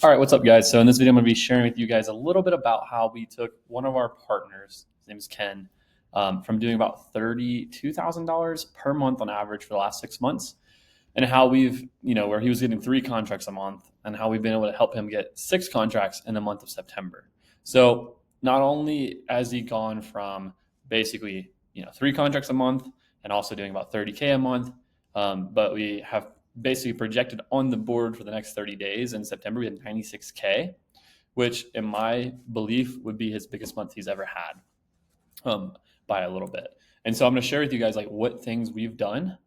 All right, what's up, guys? So in this video, I'm going to be sharing with you guys a little bit about how we took one of our partners, his name is Ken, from doing about $32,000 per month on average for the last 6 months, and how we've, where he was getting 3 contracts a month, and how we've been able to help him get 6 contracts in the month of September. So not only has he gone from basically, 3 contracts a month and also doing about 30K a month, but we have basically projected on the board for the next 30 days in September, we had 96K, which in my belief would be his biggest month he's ever had, by a little bit. And so I'm going to share with you guys like what things we've done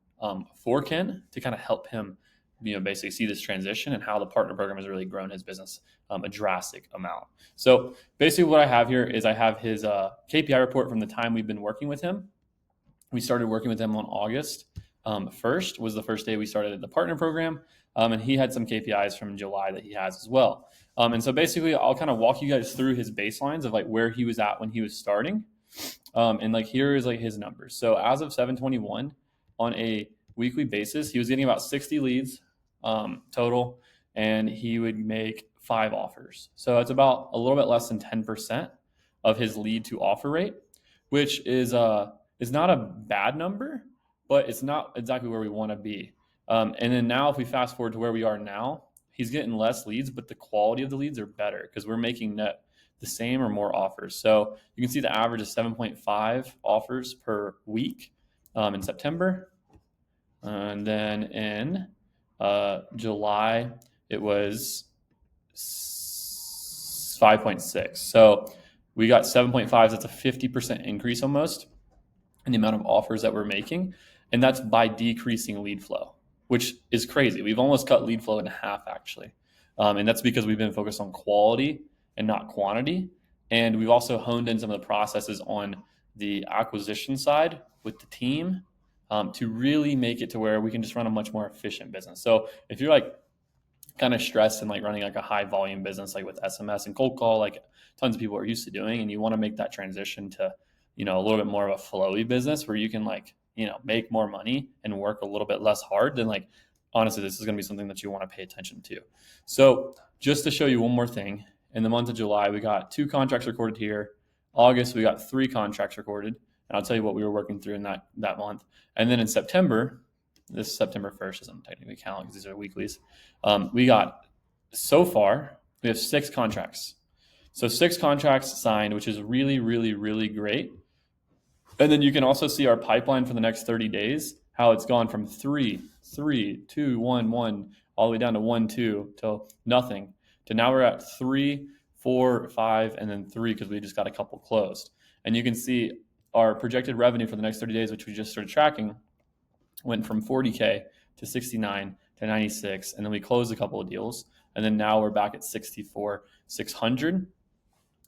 for Ken to kind of help him, basically see this transition and how the partner program has really grown his business a drastic amount. So basically what I have here is I have his KPI report from the time we've been working with him. We started working with him on August 1st was the first day we started the partner program. And he had some KPIs from July that he has as well. And so basically I'll kind of walk you guys through his baselines of like where he was at when he was starting. And like, here is like his numbers. So as of 7/21 on a weekly basis, he was getting about 60 leads total, and he would make 5 offers. So it's about a little bit less than 10% of his lead to offer rate, which is not a bad number, but it's not exactly where we want to be. And then now if we fast forward to where we are now, he's getting less leads, but the quality of the leads are better because we're making net the same or more offers. So you can see the average is 7.5 offers per week in September. And then in July, it was 5.6. So we got 7.5. That's a 50% increase almost in the amount of offers that we're making. And that's by decreasing lead flow, which is crazy. We've almost cut lead flow in half, actually. And that's because we've been focused on quality and not quantity. And we've also honed in some of the processes on the acquisition side with the team to really make it to where we can just run a much more efficient business. So if you're like kind of stressed and like running like a high volume business, like with SMS and cold call, like tons of people are used to doing, and you want to make that transition to, a little bit more of a flowy business where you can like, make more money and work a little bit less hard, then like, honestly, this is going to be something that you want to pay attention to. So just to show you one more thing, in the month of July, we got 2 contracts recorded here. August, we got 3 contracts recorded. And I'll tell you what we were working through in that month. And then in September, this is September 1st, doesn't technically count because these are weeklies. We got, so far, we have 6 contracts. So 6 contracts signed, which is really, really, really great. And then you can also see our pipeline for the next 30 days, how it's gone from 3, 2, 1, 1, all the way down to 1, 2, till nothing, to now we're at 3, 4, 5, and then 3 because we just got a couple closed. And you can see our projected revenue for the next 30 days, which we just started tracking, went from 40K to 69 to 96, and then we closed a couple of deals, and then now we're back at 64,600.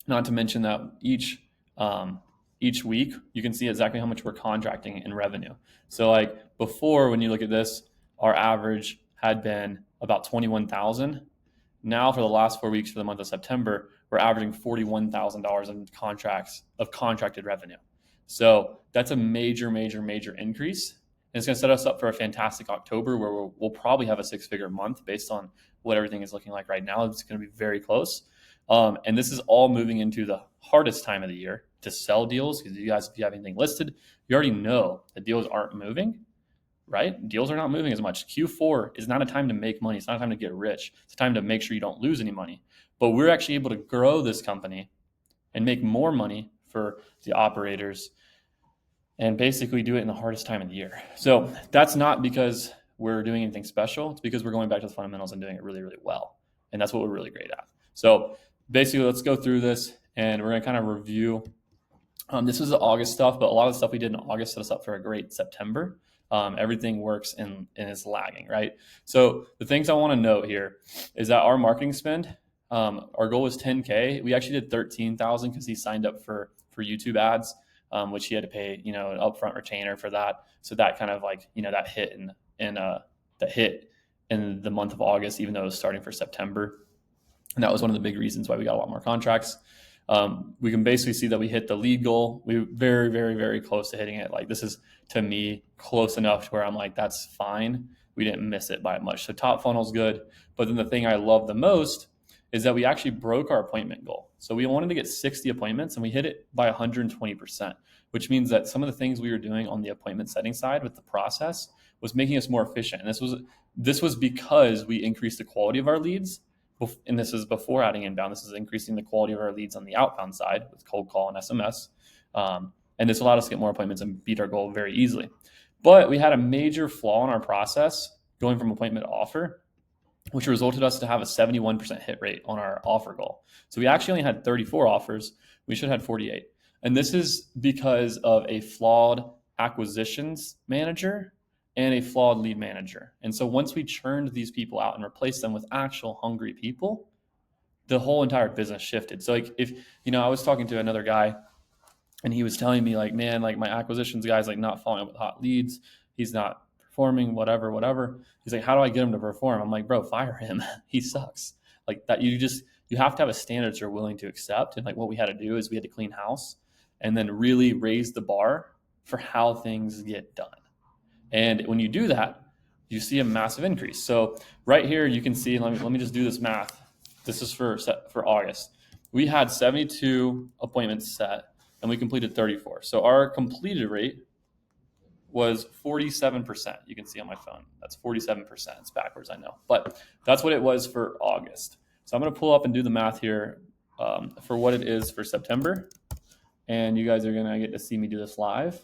Not to mention that each week you can see exactly how much we're contracting in revenue. So like before, when you look at this, our average had been about 21,000. Now for the last 4 weeks for the month of September, we're averaging $41,000 in contracted revenue. So that's a major, major, major increase. And it's going to set us up for a fantastic October where we'll probably have a 6-figure month based on what everything is looking like right now. It's going to be very close. And this is all moving into the hardest time of the year to sell deals, because you guys, if you have anything listed, you already know that deals aren't moving, right? Deals are not moving as much. Q4 is not a time to make money. It's not a time to get rich. It's a time to make sure you don't lose any money. But we're actually able to grow this company and make more money for the operators and basically do it in the hardest time of the year. So that's not because we're doing anything special. It's because we're going back to the fundamentals and doing it really, really well. And that's what we're really great at. So basically, let's go through this and we're going to kind of review. This was the August stuff, but a lot of the stuff we did in August set us up for a great September. Everything works and is lagging, right? So the things I want to note here is that our marketing spend, our goal was 10K. We actually did 13,000 because he signed up for YouTube ads, which he had to pay, an upfront retainer for that. So that kind of like, that hit in the month of August, even though it was starting for September. And that was one of the big reasons why we got a lot more contracts. We can basically see that we hit the lead goal. We were very, very, very close to hitting it. Like this is, to me, close enough to where I'm like, that's fine. We didn't miss it by much. So top funnel's good. But then the thing I love the most is that we actually broke our appointment goal. So we wanted to get 60 appointments and we hit it by 120%, which means that some of the things we were doing on the appointment setting side with the process was making us more efficient. And this was because we increased the quality of our leads. And this is before adding inbound. This is increasing the quality of our leads on the outbound side with cold call and SMS. And this allowed us to get more appointments and beat our goal very easily. But we had a major flaw in our process going from appointment to offer, which resulted us to have a 71% hit rate on our offer goal. So we actually only had 34 offers. We should have had 48. And this is because of a flawed acquisitions manager and a flawed lead manager. And so once we churned these people out and replaced them with actual hungry people, the whole entire business shifted. So like if, I was talking to another guy and he was telling me like, man, like my acquisitions guy's like not following up with hot leads. He's not performing, whatever. He's like, how do I get him to perform? I'm like, bro, fire him. He sucks. Like that. You have to have a standard that you're willing to accept. And like what we had to do is we had to clean house and then really raise the bar for how things get done. And when you do that, you see a massive increase. So right here, you can see, let me just do this math. This is for August. We had 72 appointments set and we completed 34. So our completed rate was 47%. You can see on my phone, that's 47%. It's backwards, I know, but that's what it was for August. So I'm going to pull up and do the math here for what it is for September. And you guys are going to get to see me do this live.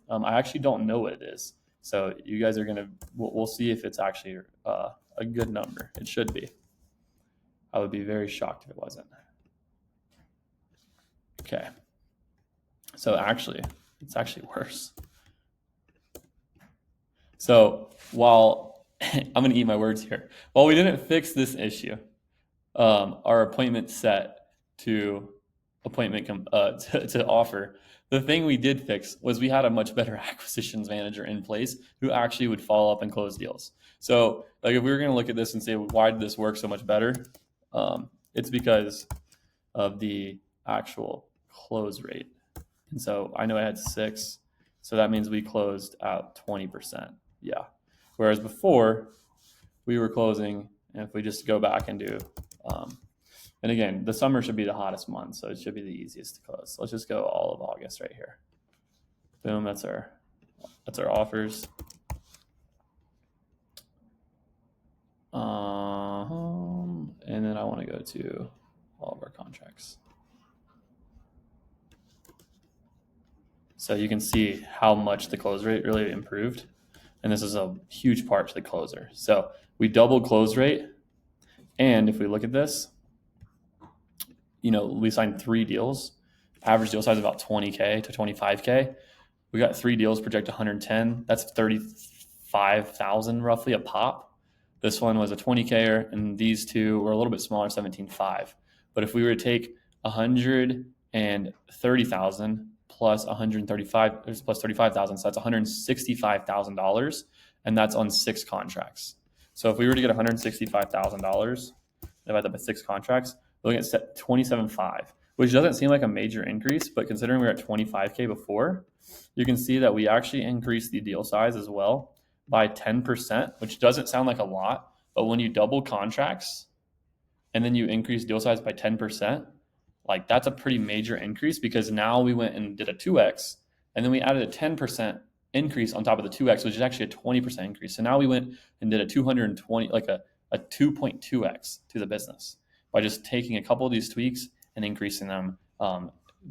I actually don't know what it is. So you guys are we'll see if it's actually a good number. It should be. I would be very shocked if it wasn't. Okay. So it's actually worse. So while I'm going to eat my words here, while we didn't fix this issue, our appointment set to appointment to offer, the thing we did fix was we had a much better acquisitions manager in place who actually would follow up and close deals. So like if we were going to look at this and say, why did this work so much better? It's because of the actual close rate. And so I know I had 6. So that means we closed at 20%. Yeah. Whereas before we were closing, and if we just go back and do, and again, the summer should be the hottest month, so it should be the easiest to close. So let's just go all of August right here. Boom, that's our offers. And then I want to go to all of our contracts. So you can see how much the close rate really improved. And this is a huge part to the closer. So we doubled close rate. And if we look at this, we signed 3 deals, average deal size about 20K to 25K. We got 3 deals, project 110. That's 35,000 roughly a pop. This one was a 20K, and these 2 were a little bit smaller, 17.5. But if we were to take 130,000 plus 135 plus 35,000, so that's $165,000, and that's on 6 contracts. So if we were to get $165,000 divided by 6 contracts, we're looking at 27.5, which doesn't seem like a major increase, but considering we were at 25K before, you can see that we actually increased the deal size as well by 10%, which doesn't sound like a lot, but when you double contracts and then you increase deal size by 10%, like that's a pretty major increase, because now we went and did a 2X and then we added a 10% increase on top of the 2X, which is actually a 20% increase. So now we went and did a 220, like a 2.2X to the business by just taking a couple of these tweaks and increasing them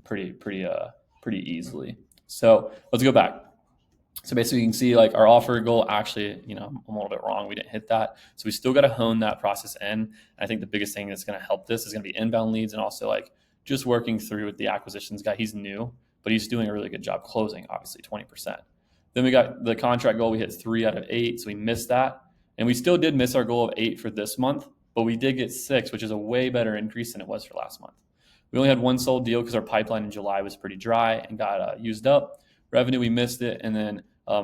pretty easily. So let's go back. So basically you can see like our offer goal, actually, I'm a little bit wrong. We didn't hit that. So we still got to hone that process in. And I think the biggest thing that's going to help this is going to be inbound leads, and also like just working through with the acquisitions guy. He's new, but he's doing a really good job closing, obviously 20%. Then we got the contract goal. We hit 3 out of 8. So we missed that. And we still did miss our goal of 8 for this month, but we did get 6, which is a way better increase than it was for last month. We only had 1 sold deal because our pipeline in July was pretty dry and got used up. Revenue, we missed it. And then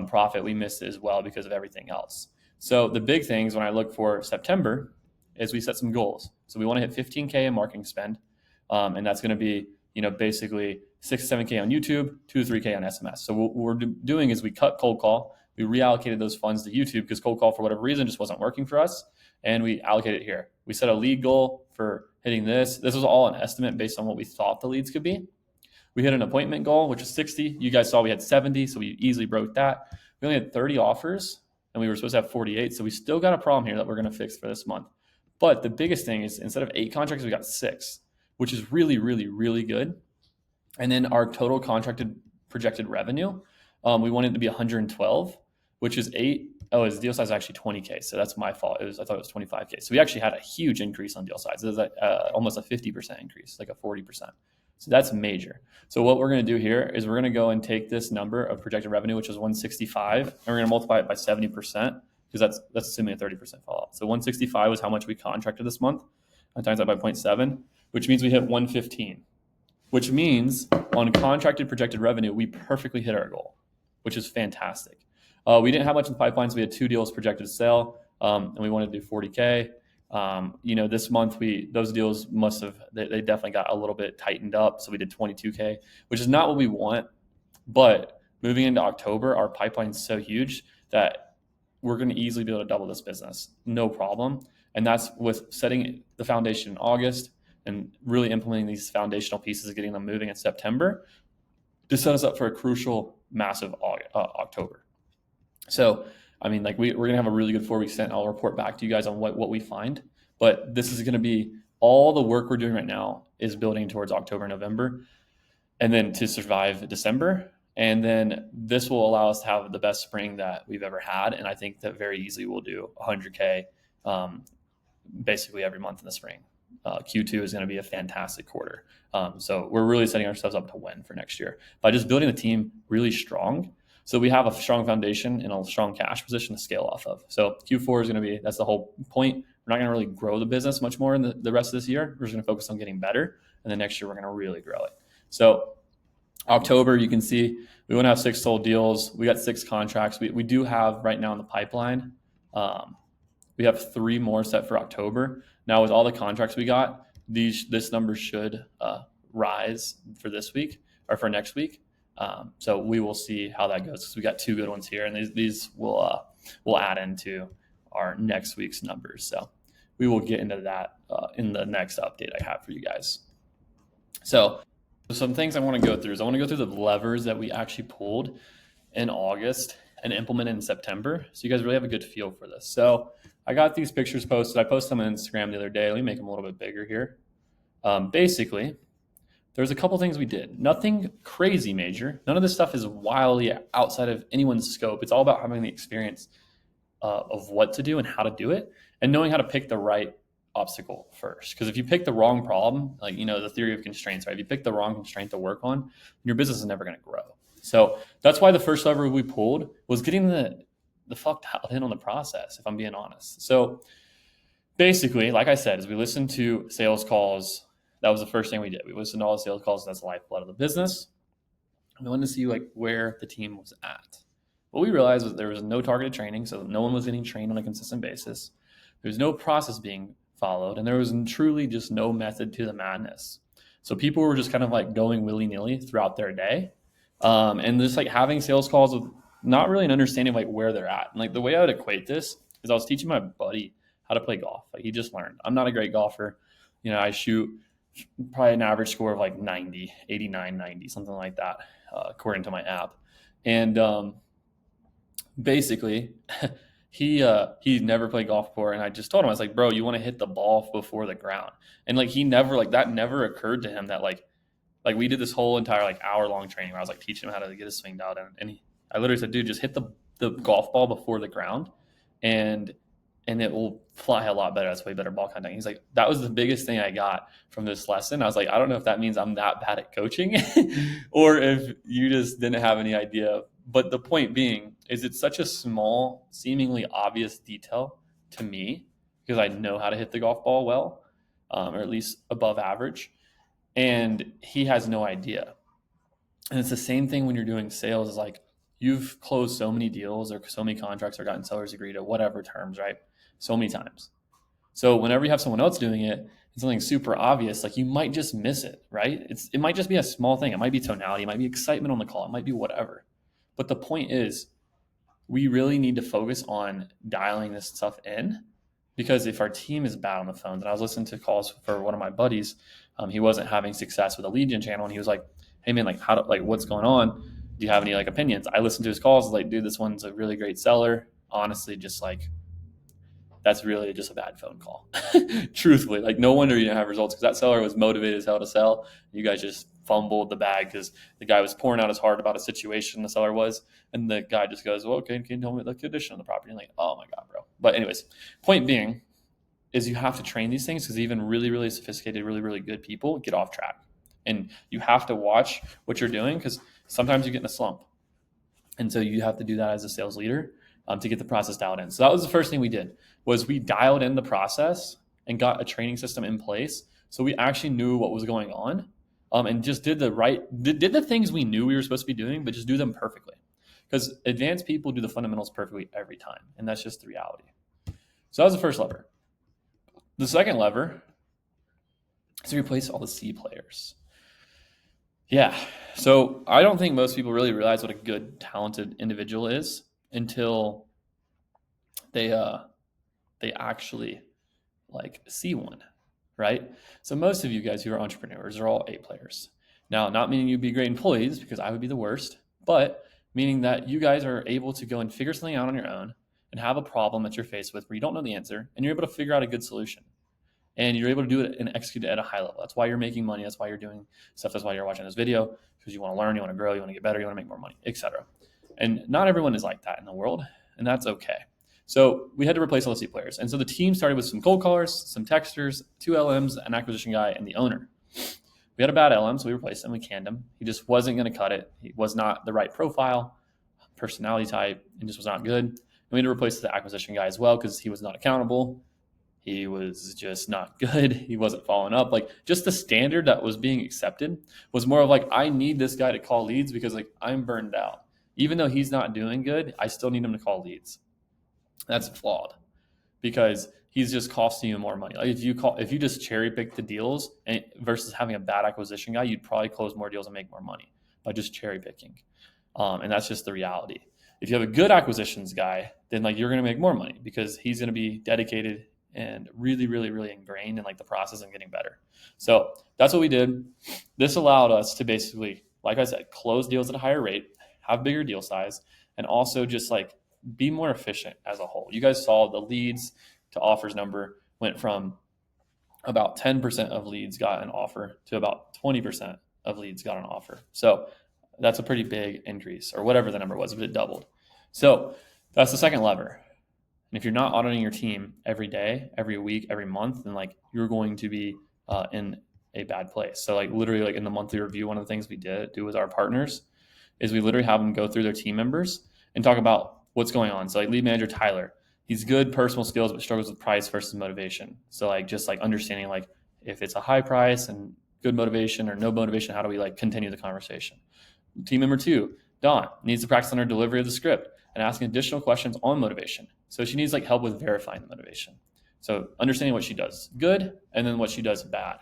profit, we missed it as well because of everything else. So the big things when I look for September is we set some goals. So we want to hit 15K in marketing spend. And that's going to be, basically 6 to 7K on YouTube, 2 to 3K on SMS. So what we're doing is we cut cold call. We reallocated those funds to YouTube because cold call, for whatever reason, just wasn't working for us. And we allocated it here. We set a lead goal for hitting this. This was all an estimate based on what we thought the leads could be. We hit an appointment goal, which is 60. You guys saw we had 70, so we easily broke that. We only had 30 offers, and we were supposed to have 48. So we still got a problem here that we're going to fix for this month. But the biggest thing is instead of 8 contracts, we got 6, which is really, really, really good. And then our total contracted projected revenue, we wanted it to be 112, which is 8. Oh, his deal size is actually 20K. So that's my fault. I thought it was 25K. So we actually had a huge increase on deal size. It was almost a 50% increase, like a 40%. So that's major. So what we're going to do here is we're going to go and take this number of projected revenue, which is 165, and we're going to multiply it by 70%, because that's assuming a 30% fallout. So 165 was how much we contracted this month. I times that by 0.7, which means we hit 115, which means on contracted projected revenue, we perfectly hit our goal, which is fantastic. We didn't have much in the pipeline, so we had 2 deals projected to sell, and we wanted to do 40K. This month those deals they definitely got a little bit tightened up. So we did 22K, which is not what we want, but moving into October, our pipeline's so huge that we're going to easily be able to double this business. No problem. And that's with setting the foundation in August and really implementing these foundational pieces, getting them moving in September to set us up for a crucial, massive October. So, we're going to have a really good 4-week stint. I'll report back to you guys on what we find. But this is going to be all the work we're doing right now is building towards October, November, and then to survive December. And then this will allow us to have the best spring that we've ever had. And I think that very easily we'll do 100K basically every month in the spring. Q2 is going to be a fantastic quarter. So we're really setting ourselves up to win for next year by just building the team really strong. So we have a strong foundation and a strong cash position to scale off of. So Q4 is going to be, that's the whole point. We're not going to really grow the business much more in the rest of this year. We're just going to focus on getting better. And then next year, we're going to really grow it. So October, you can see we want to have 6 sold deals. We got 6 contracts. We do have right now in the pipeline, we have 3 more set for October. Now with all the contracts we got, this number should rise for this week or for next week. So we will see how that goes, because we got 2 good ones here, and these will add into our next week's numbers. So we will get into that in the next update I have for you guys. So some things I want to go through is I want to go through the levers that we actually pulled in August and implemented in September, so you guys really have a good feel for this. So I got these pictures posted. I posted them on Instagram the other day. Let me make them a little bit bigger here. Basically, there's a couple things we did. Nothing crazy major. None of this stuff is wildly outside of anyone's scope. It's all about having the experience of what to do and how to do it, and knowing how to pick the right obstacle first. Because if you pick the wrong problem, like, the theory of constraints, right? If you pick the wrong constraint to work on, your business is never going to grow. So that's why the first lever we pulled was getting the fuck dialed in on the process, if I'm being honest. So basically, like I said, as we listened to sales calls, that was the first thing we did. We listened to all the sales calls. That's the lifeblood of the business. We wanted to see where the team was at. What we realized was there was no targeted training, so no one was getting trained on a consistent basis. There's no process being followed, and there was truly just no method to the madness. So people were just kind of going willy-nilly throughout their day, and just having sales calls with not really an understanding of where they're at. And the way I would equate this is I was teaching my buddy how to play golf. He just learned. I'm not a great golfer. I shoot probably an average score of 90, 89, 90, something like that, according to my app. And basically, he never played golf before, and I just told him, I was like, bro, you want to hit the ball before the ground. And he never that never occurred to him that we did this whole entire hour-long training where I was teaching him how to get his swing dialed in. And I literally said, dude, just hit the golf ball before the ground, and it will fly a lot better. That's way better ball contact. He's like, that was the biggest thing I got from this lesson. I was like, I don't know if that means I'm that bad at coaching or if you just didn't have any idea. But the point being is it's such a small, seemingly obvious detail to me, because I know how to hit the golf ball well, or at least above average. And he has no idea. And it's the same thing when you're doing sales. Is you've closed so many deals or so many contracts or gotten sellers agree to whatever terms, right? So many times. So whenever you have someone else doing it, and something super obvious, you might just miss it, right? It might just be a small thing. It might be tonality. It might be excitement on the call. It might be whatever. But the point is, we really need to focus on dialing this stuff in Because if our team is bad on the phones, and I was listening to calls for one of my buddies, he wasn't having success with a lead gen channel, and he was like, "Hey man, like what's going on? Do you have any like opinions?" I listened to his calls, like, dude, this one's a really great seller. Honestly, just like that's really just a bad phone call. Truthfully, like no wonder you didn't have results because that seller was motivated as hell to sell. You guys just fumbled the bag because the guy was pouring out his heart about a situation the seller was, and the guy just goes, "Well, okay, can you tell me the condition of the property?" And like, oh my god, bro. But anyways, point being is you have to train these things because even really, really sophisticated, really, really good people get off track, and you have to watch what you're doing because sometimes you get in a slump, and so you have to do that as a sales leader to get the process dialed in. So that was the first thing we did was we dialed in the process and got a training system in place so we actually knew what was going on, and just did the things we knew we were supposed to be doing, but just do them perfectly. Because advanced people do the fundamentals perfectly every time, and that's just the reality. So that was the first lever. The second lever is to replace all the C players. Yeah. So I don't think most people really realize what a good, talented individual is until they actually like see one, right? So most of you guys who are entrepreneurs are all A players. Now, not meaning you'd be great employees because I would be the worst, but meaning that you guys are able to go and figure something out on your own and have a problem that you're faced with where you don't know the answer and you're able to figure out a good solution. And you're able to do it and execute it at a high level. That's why you're making money. That's why you're doing stuff. That's why you're watching this video, because you want to learn, you want to grow, you want to get better, you want to make more money, etc. And not everyone is like that in the world, and that's okay. So we had to replace all the C players. And so the team started with some cold callers, some texters, 2 LMs, an acquisition guy, and the owner. We had a bad LM, so we replaced him. We canned him. He just wasn't going to cut it. He was not the right profile, personality type, and just was not good. And we had to replace the acquisition guy as well because he was not accountable. He was just not good. He wasn't following up. Like just the standard that was being accepted was more of like, I need this guy to call leads because like I'm burned out. Even though he's not doing good, I still need him to call leads. That's flawed because he's just costing you more money. Like if you just cherry pick the deals versus having a bad acquisition guy, you'd probably close more deals and make more money by just cherry picking. And that's just the reality. If you have a good acquisitions guy, then like you're going to make more money because he's going to be dedicated and really, really, really ingrained in like the process and getting better. So that's what we did. This allowed us to basically, like I said, close deals at a higher rate, have bigger deal size, and also just like be more efficient as a whole. You guys saw the leads to offers number went from about 10% of leads got an offer to about 20% of leads got an offer. So that's a pretty big increase, or whatever the number was, but it doubled. So that's the second lever. And if you're not auditing your team every day, every week, every month, then like you're going to be in a bad place. So like literally like in the monthly review, one of the things we do with our partners is we literally have them go through their team members and talk about what's going on. So like lead manager Tyler, he's good personal skills but struggles with price versus motivation. So like just like understanding like if it's a high price and good motivation or no motivation, how do we like continue the conversation? Team member 2, Dawn, needs to practice on her delivery of the script and asking additional questions on motivation. So she needs like help with verifying the motivation. So understanding what she does good and then what she does bad.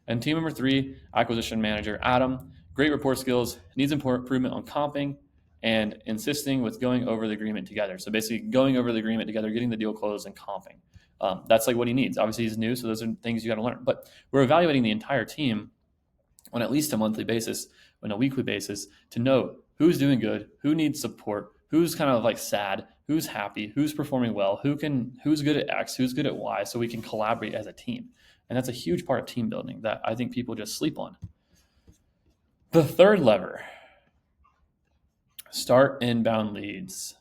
And team member 3, acquisition manager Adam, great report skills, needs improvement on comping and insisting with going over the agreement together. So basically going over the agreement together, getting the deal closed and comping. That's like what he needs. Obviously he's new, so those are things you got to learn. But we're evaluating the entire team on at least a monthly basis, on a weekly basis, to know who's doing good, who needs support, who's kind of like sad, who's happy, who's performing well, who's good at X, who's good at Y, so we can collaborate as a team. And that's a huge part of team building that I think people just sleep on. The third lever, start inbound leads.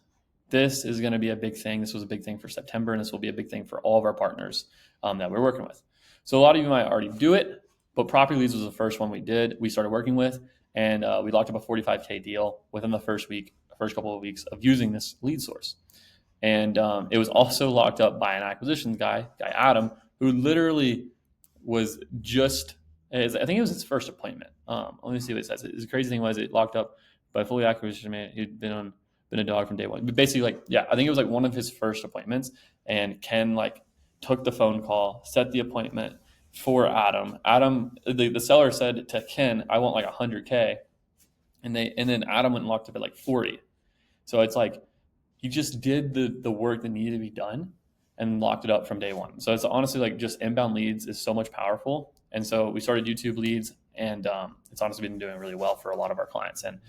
This is going to be a big thing. This was a big thing for September, and this will be a big thing for all of our partners that we're working with. So a lot of you might already do it, but property leads was the first one we started working with, and we locked up a 45K deal within the first couple of weeks of using this lead source. And it was also locked up by an acquisitions guy Adam, who literally was just, I think it was his first appointment. Let me see what it says. The crazy thing was it locked up by a fully acquisition man. He'd been a dog from day one. But basically, like, yeah, I think it was like one of his first appointments. And Ken like took the phone call, set the appointment for Adam. The seller said to Ken, I want like 100K. And then Adam went and locked up at like 40. So it's like he just did the work that needed to be done. and locked it up from day one. So it's honestly like just inbound leads is so much powerful. And so we started YouTube leads, and it's honestly been doing really well for a lot of our clients. And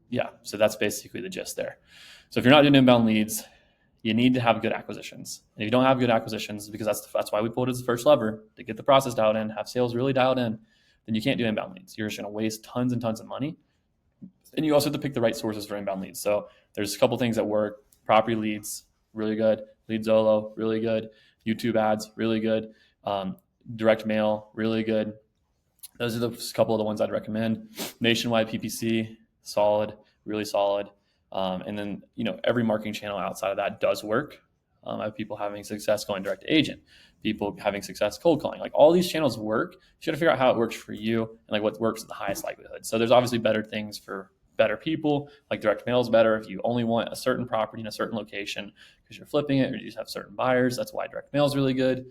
yeah, so that's basically the gist there. So if you're not doing inbound leads, you need to have good acquisitions. And if you don't have good acquisitions, because that's why we pulled it as the first lever to get the process dialed in, have sales really dialed in, then you can't do inbound leads. You're just going to waste tons and tons of money. And you also have to pick the right sources for inbound leads. So there's a couple things that work. Property leads, really good. Leadzolo, really good. YouTube ads, really good. Direct mail, really good. Those are the couple of the ones I'd recommend. Nationwide PPC, solid, really solid. And then, every marketing channel outside of that does work. I have people having success going direct to agent, people having success cold calling. Like all these channels work. You got to figure out how it works for you and like what works at the highest likelihood. So there's obviously better things for better people. Like direct mail is better if you only want a certain property in a certain location because you're flipping it or you just have certain buyers. That's why direct mail is really good.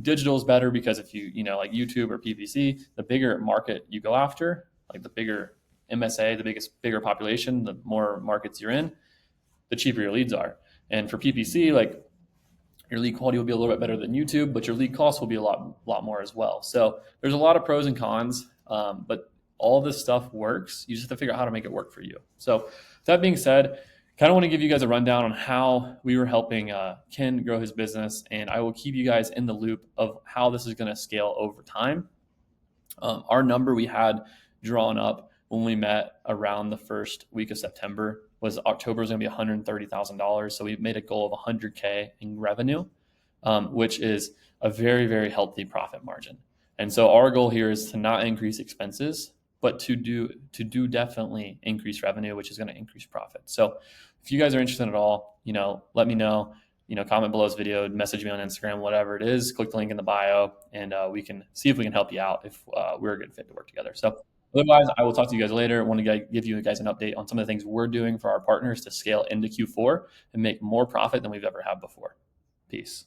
Digital is better because if you like YouTube or PPC, the bigger market you go after, like the bigger MSA, the bigger population, the more markets you're in, the cheaper your leads are. And for PPC, like your lead quality will be a little bit better than YouTube, but your lead cost will be a lot more as well. So there's a lot of pros and cons, but all this stuff works. You just have to figure out how to make it work for you. So that being said, kind of want to give you guys a rundown on how we were helping Ken grow his business, and I will keep you guys in the loop of how this is going to scale over time. Our number we had drawn up when we met around the first week of September was October is going to be $130,000. So we made a goal of 100K in revenue, which is a very, very healthy profit margin. And so our goal here is to not increase expenses, but to do definitely increase revenue, which is going to increase profit. So if you guys are interested at all, let me know. Comment below this video, message me on Instagram, whatever it is. Click the link in the bio, and we can see if we can help you out if we're a good fit to work together. So otherwise, I will talk to you guys later. I want to give you guys an update on some of the things we're doing for our partners to scale into Q4 and make more profit than we've ever had before. Peace.